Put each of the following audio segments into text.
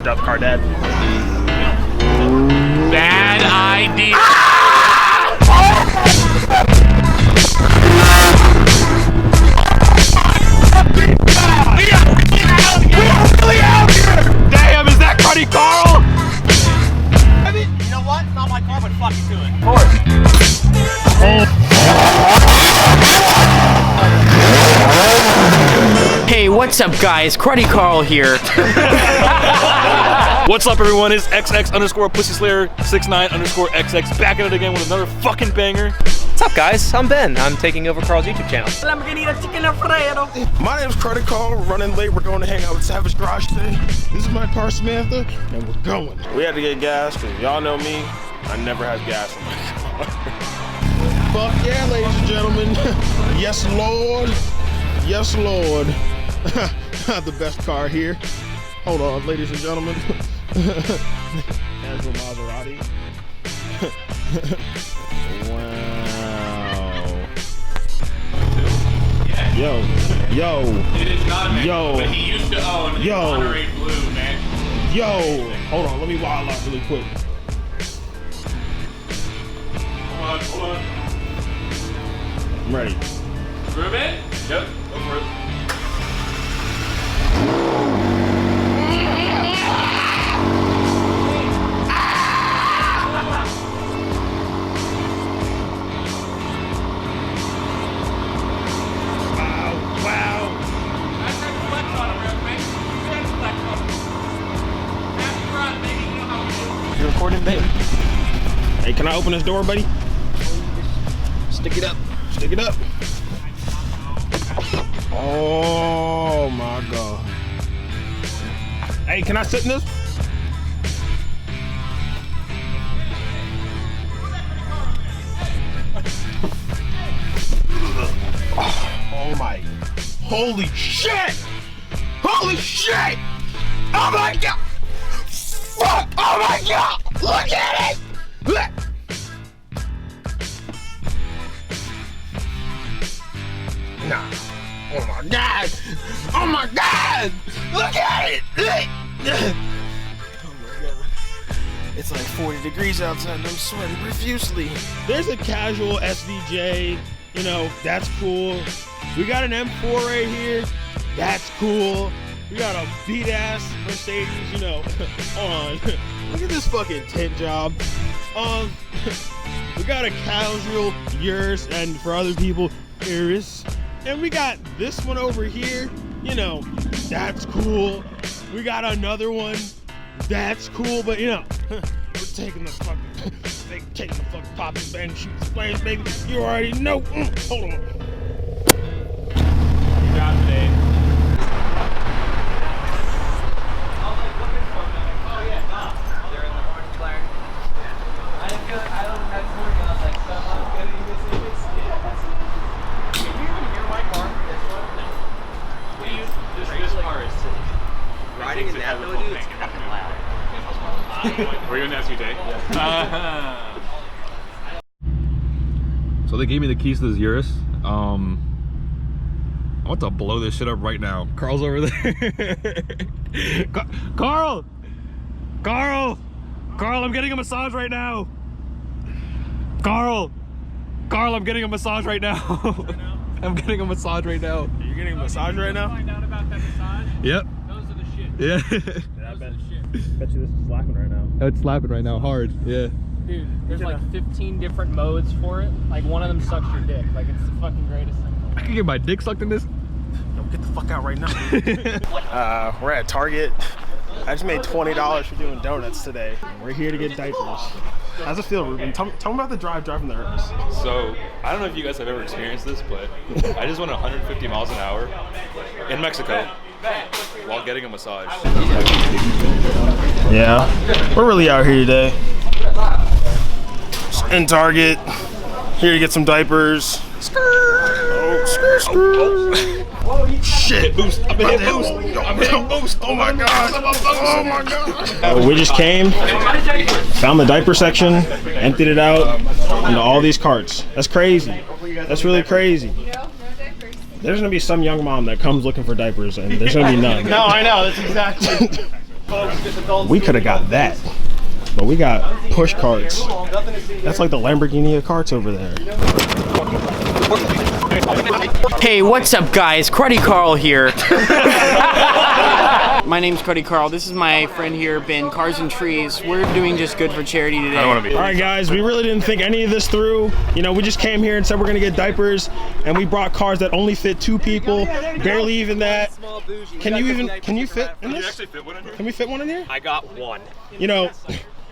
out the car, Dad. Bad idea. Damn, is that Cruddy Carl? I mean, you know what? It's not my car, but fuck it to it. Of course. Hey, what's up guys? Cruddy Carl here. What's up everyone? It's XX_PussySlayer69_XX back at it again with another fucking banger. What's up guys? I'm Ben. I'm taking over Carl's YouTube channel. My name's Cruddy Carl. We're running late. We're going to hang out with Savage Garage today. This is my car, Samantha, and we're going. We had to get gas because y'all know me. I never have gas in my car. Fuck yeah, ladies and gentlemen. Yes, Lord. Yes, Lord. The best car here. Hold on, ladies and gentlemen. There's a Maserati. Wow. Yo. It is not a man, Yo. but he used to own Monterey Blue, man. Yo. Hold on, let me wild out really quick. Hold on. I'm ready. Ruben? Yep, go for it. You recording, baby? Hey, can I open this door, buddy? Stick it up. Stick it up. Oh my God. Hey, can I sit in this? Oh my. Holy shit! Holy shit! Oh my God! Fuck! Oh my God! Look at it! Look! Nah. Oh my God! Oh my God! Look at it! Oh my God. It's like 40 degrees outside and I'm sweating profusely. There's a casual SVJ, you know, that's cool. We got an M4 right here, that's cool. We got a beat ass Mercedes, you know. Hold on. Look at this fucking tint job. We got a casual Urus, and for other people, Urus. And we got this one over here, you know, that's cool. We got another one, that's cool, but you know, we're taking the fucking pop and bang, shoot the flames, baby. You already know. Hold on. You got it, Dave. Riding in that though, dude, it's fucking loud. Were you in the SUJ? So they gave me the keys to this Urus. I want to blow this shit up right now. Carl's over there. Carl, I'm getting a massage right now. Carl, I'm getting a massage right now. I'm getting a massage right now. You're getting a massage right now? Find out about that massage? Yep. Those are the shit. Yeah. I bet you this is slapping right now. It's slapping right now, hard. Yeah. Dude, there's like 15 different modes for it. Like one of them sucks your dick. Like it's the fucking greatest thing. I can get my dick sucked in this. Yo, get the fuck out right now. We're at Target. I just made $20 for doing donuts today. We're here to get diapers. How's it feel, Ruben? Tell me about the driving the Urus. So, I don't know if you guys have ever experienced this, but I just went 150 miles an hour in Mexico while getting a massage. Yeah, we're really out here today. In Target, here to get some diapers. Shit, boost. I'm in boost. I'm in boost. Oh my God. Oh my God. We just came, found the diaper section, emptied it out into all these carts. That's crazy. That's really crazy. There's gonna be some young mom that comes looking for diapers, and there's gonna be none. No, I know. That's exactly. We could have got that, but we got push carts. That's like the Lamborghini of carts over there. Hey, what's up, guys? Cruddy Carl here. My name's Cruddy Carl. This is my friend here, Ben. Cars and Trees. We're doing just good for charity today. I want to be. All right, guys, we really didn't think any of this through. You know, we just came here and said we're gonna get diapers, and we brought cars that only fit 2 people, barely even that. Can you fit in this? Actually fit one in here? Can we fit one in here? I got one. You know,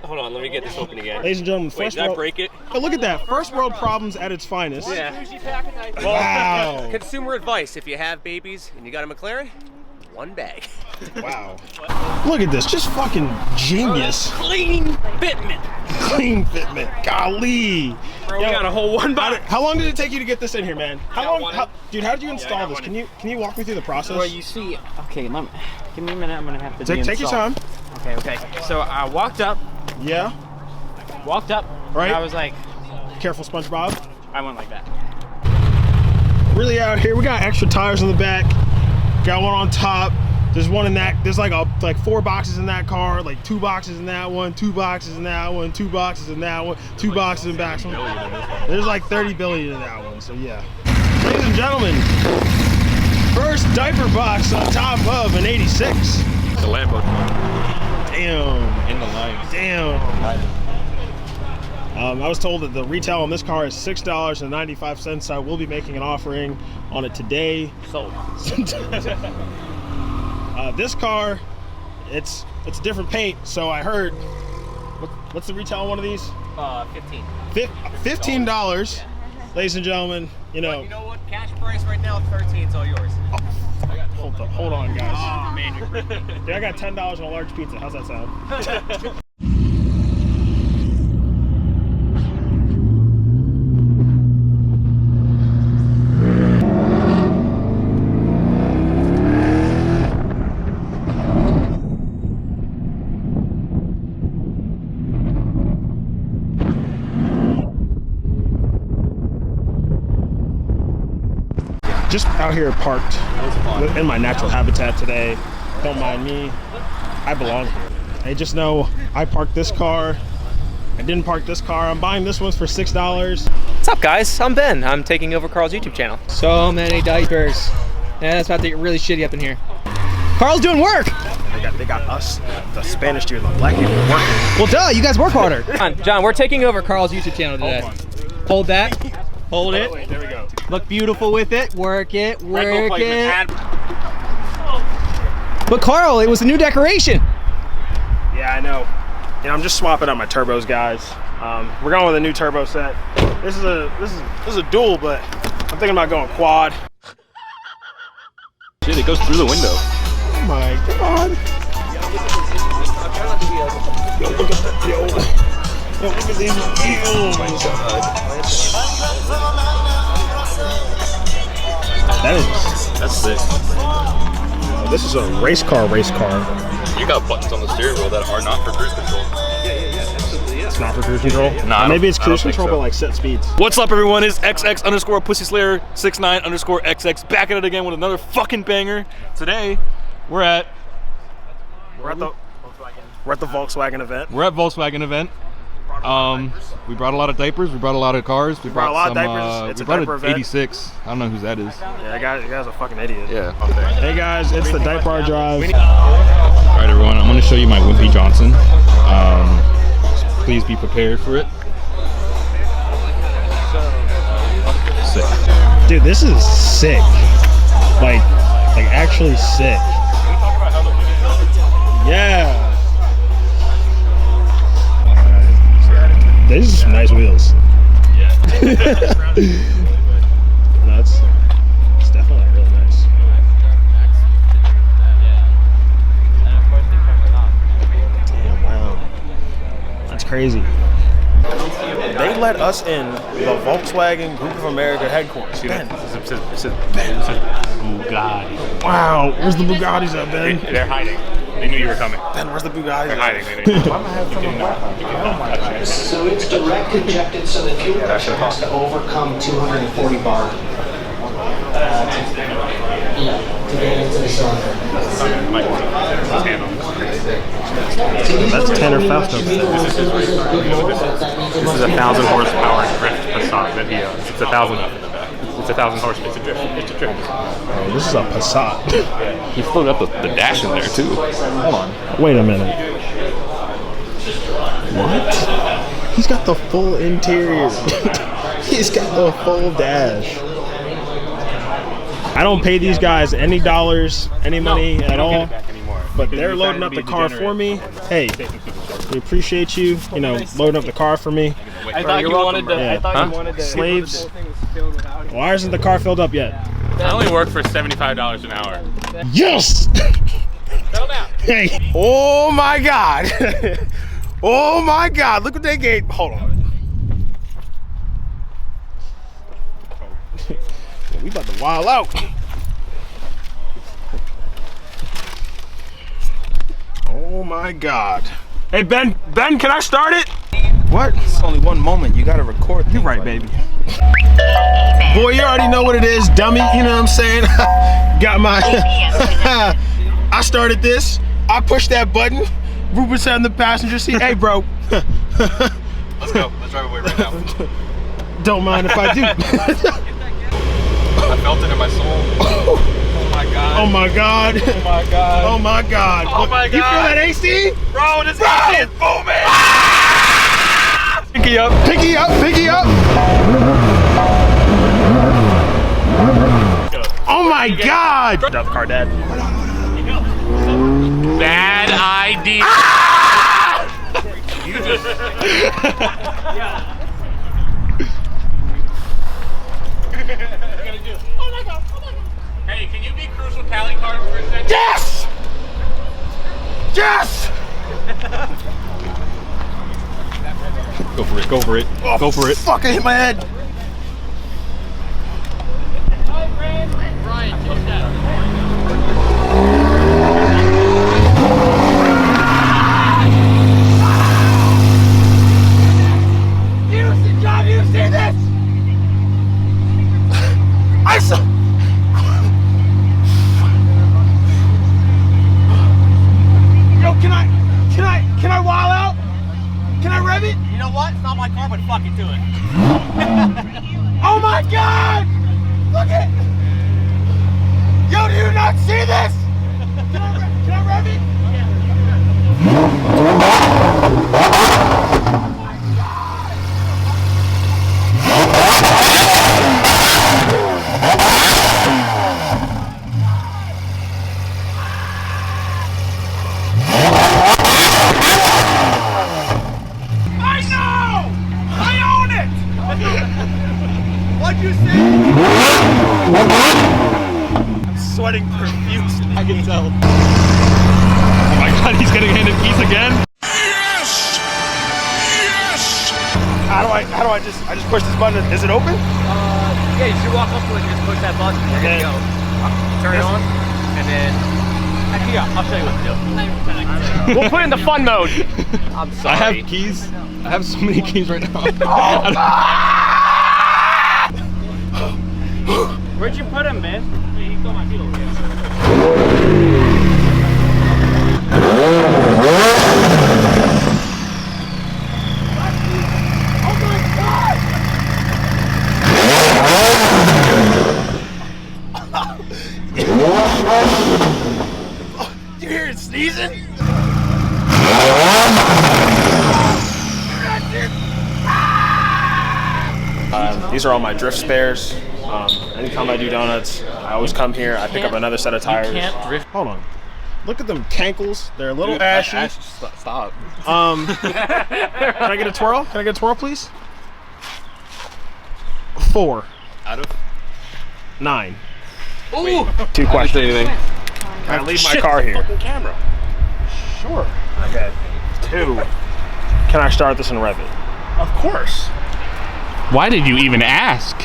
Hold on, let me get this open again. ladies and gentlemen, Wait, first did I world. break it? Oh, look at that, first world problems at its finest. Yeah. Wow. Consumer advice: if you have babies and you got a McLaren, 1 bag. Wow. Look at this, just fucking genius. Clean fitment. Clean fitment. Golly. Bro, we got a whole 1 bag. How long did it take you to get this in here, man? Dude, how did you install this? Can you walk me through the process? Well, you see, okay, give me a minute. I'm gonna have to Take your time. Okay. So I walked up, Yeah. right? I was like, Careful, SpongeBob. I went like that. Really out here. We got extra tires in the back. Got one on top. There's one in that. There's like 4 boxes in that car. Like 2 boxes in that one. 2 boxes in that one. 2 boxes in that one. 2 boxes in back one. There's like 30 billion in that one. So yeah. Ladies and gentlemen, first diaper box on top of an 86. The Lambo. Damn. In the line. Damn. I was told that the retail on this car is $6.95, so I will be making an offering on it today. Sold. This car, it's different paint, so I heard. What's the retail on one of these? 15. $15, ladies and gentlemen. You know. You know what? Cash price right now, 13. It's all yours. Hold on, guys. Oh man, Dude, I got $10 on a large pizza. How's that sound? Just out here parked in my natural habitat today. Don't mind me. I belong here. Hey, just know I parked this car. I didn't park this car. I'm buying this one for $6. What's up, guys? I'm Ben. I'm taking over Carl's YouTube channel. So many diapers. Yeah, it's about to get really shitty up in here. Carl's doing work. They got us, the Spanish dude, the black people working. Well, duh, you guys work harder. John, we're taking over Carl's YouTube channel today. Hold that. Hold it. Wait, there we go. Look beautiful with it. Work it. But Carl, it was a new decoration. Yeah, I know. You know, I'm just swapping out my turbos, guys. We're going with a new turbo set. This is a dual, but I'm thinking about going quad. Shit, it goes through the window. Oh my god. Yo, look at that. Yo, look at these. Oh my god. That's sick. This is a race car. You got buttons on the steering wheel that are not for cruise control. It's not for cruise control? Nah, maybe it's I don't cruise think control, so. but like set speeds. What's up, everyone? It's XX_PussySlayer69_XX back at it again with another fucking banger. Today, we're at We're at the Volkswagen event. We're at Volkswagen event. We brought a lot of diapers. We brought a lot of cars. We brought a lot of some, diapers. It's we a brought diaper an event. 86. I don't know whose that is. Yeah, that guy's a fucking idiot. Yeah. Hey guys, it's the diaper drive. All right, everyone. I'm going to show you my Wimpy Johnson. Please be prepared for it. Sick. Dude, this is sick. Like actually sick. Yeah. These are some nice wheels. Yeah. No, it's definitely really nice. Damn, wow. That's crazy. They let us in the Volkswagen Group of America headquarters. Ben. It says Bugatti. Wow, where's the Bugattis at, Ben? They're hiding. They knew you were coming. Ben, where's the Bugattis They're at? hiding. They knew. So it's direct injected, so the fuel pressure has to overcome 240 bar to get into the cylinder. That's Tanner Fausto. This is 1,000 horsepower drift Passat that he owns. It's 1,000. It's 1,000 horsepower. It's a drift. It's a drift. Oh, this is a Passat. He floated up the dash in there too. Hold on. Wait a minute. What? He's got the full interior. He's got the full dash. I don't pay these guys any dollars, any money at all. But they're loading up the car for me. Hey, we appreciate you. You know, loading up the car for me. I thought you wanted to. I thought you wanted to. Slaves. Why isn't the car filled up yet? I only work for $75 an hour. Yes! Settle down. Hey. Oh my God. Oh my God. Look what they gave. Hold on. We about to wild out. Oh my God. Hey Ben, can I start it? What? It's only one moment. You gotta record. You're right, baby. Boy, you already know what it is, dummy. You know what I'm saying? Got my. I started this. I pushed that button. Ruben sat in the passenger seat. Hey, bro. Let's go. Let's drive away right now. Don't mind if I do. I felt it in my soul. Oh my God. Oh my God. Oh my God. Oh my God. Oh my God. You feel that AC? Bro, this AC is booming. Picky up. Picky up. Picky up. Oh my God. Drop the car, Dad. Bad idea. You just. Hey, can you be Crucial Tally Card for a second? Yes! Yes! Go for it. Go for it. Oh, Go for it. Fuck, I hit my head. Ryan, take that. John, you see this? I saw. Yo, can I wild out? Can I rev it? You know what? It's not my car, but fuck it, do it. Oh my God! Look at. Yo, do you not see this? Can I rev it? What'd you say? I'm sweating profusely. I can tell. Oh my God, he's getting handed keys again. Yes! Yes! How do I just push this button? Is it open? Yeah, you should walk up to it and just push that button. You're Okay. gonna go. Turn it on, and then. Actually, yeah, I'll show you what to do. We'll put it in the fun mode. I'm sorry. I have keys. I have so many keys right now. Where'd you put him, man? He got my feet over here. Oh my God! You hear it sneezing? These are all my drift spares. Anytime I do donuts, I always come here. I pick up another set of tires. You can't drift. Hold on. Look at them cankles. They're a little ashy. Stop. Can I get a twirl? Can I get a twirl, please? 4. Out of 9. Ooh! 2 questions. anything. Can I leave my car here? Camera. Sure. Okay. 2. Can I start this and rev it? Of course. Why did you even ask?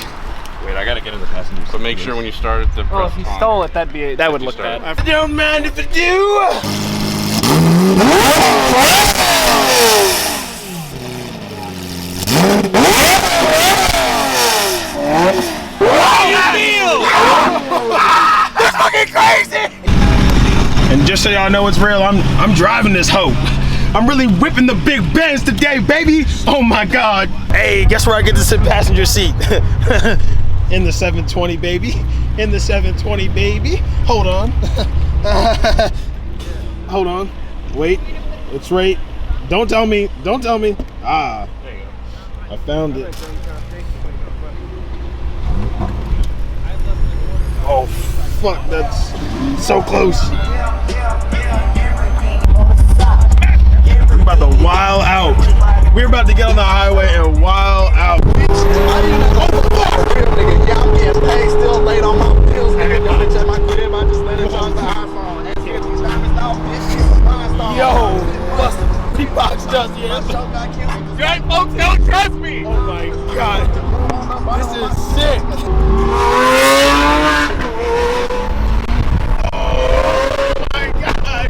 Wait, I gotta get in the passenger seat. But make sure when you start it to Oh, press if you on. stole it, that would look bad. I don't mind if I do. That's fucking crazy! And just so y'all y'all know it's real. I'm driving this hoe. I'm really whipping the big Benz today, baby. Oh my God. Hey, guess where I get to sit passenger seat? In the 720, baby. In the 720, baby. Hold on. Hold on. Wait. It's right. Don't tell me. Don't tell me. Ah. There you go. I found it. Oh, fuck. That's so close. We're about to wild out. We're about to get on the highway and wild out. Yo, Buster, he boxed us, yeah. Good folks don't trust me. Oh my God, this is sick. Oh my God.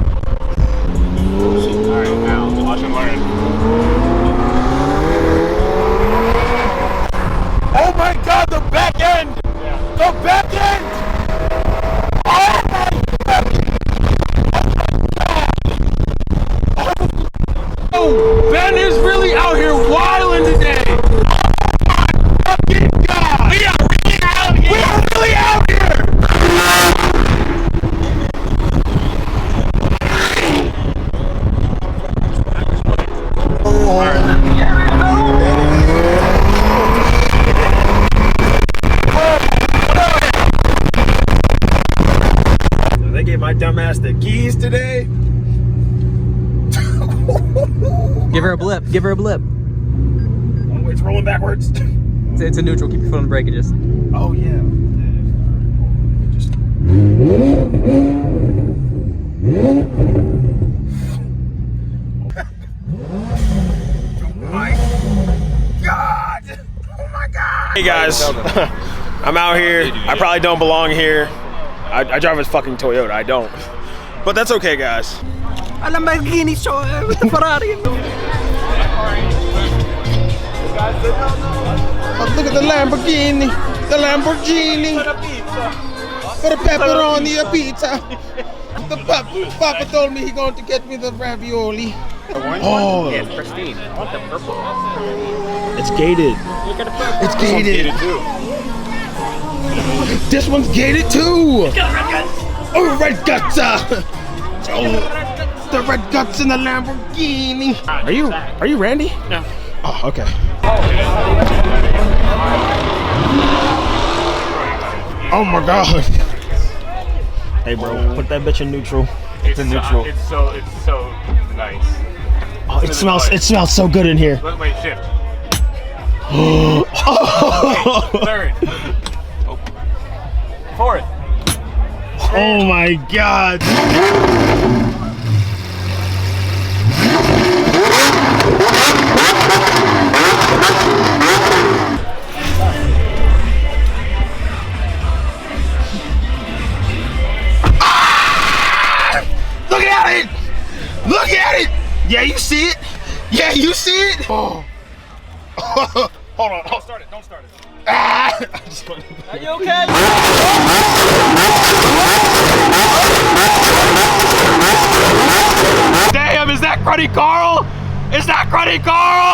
All right, now watch and learn. Oh my God, the back end. Yeah. The back end. Oh my God. Oh, Ben is really out here wilding today. Oh my fucking God. We are really out here. We are really out here. They gave my dumbass the keys today. Give her a blip. Give her a blip. Oh, it's rolling backwards. It's a neutral. Keep your foot on the brake. It just. Oh yeah. Just. Oh my God! Oh my God! Hey guys, I'm out here. I probably don't belong here. I drive a fucking Toyota. I don't. But that's okay, guys. A Lamborghini show with the Ferrari. Oh, look at the Lamborghini. The Lamborghini. For the pepperoni, a pizza. The Papa told me he going to get me the ravioli. Oh, Yeah, it's pristine. I want the purple. it's gated. Look at the purple. It's gated. This one's gated too. Oh, red guts. Oh, the red guts in the Lamborghini. Are you Randy? No. Oh, okay. Oh my God. Hey bro, put that bitch in neutral. It's in neutral. It's so nice. Oh, it smells so good in here. Wait, shift. Third. Fourth. Oh my God. Look at it! Look at it! Yeah, you see it? Yeah, you see it? Oh. Hold on. Don't start it. Don't start it. Ah. Are you okay? Damn, is that Cruddy Carl? Is that Cruddy Carl?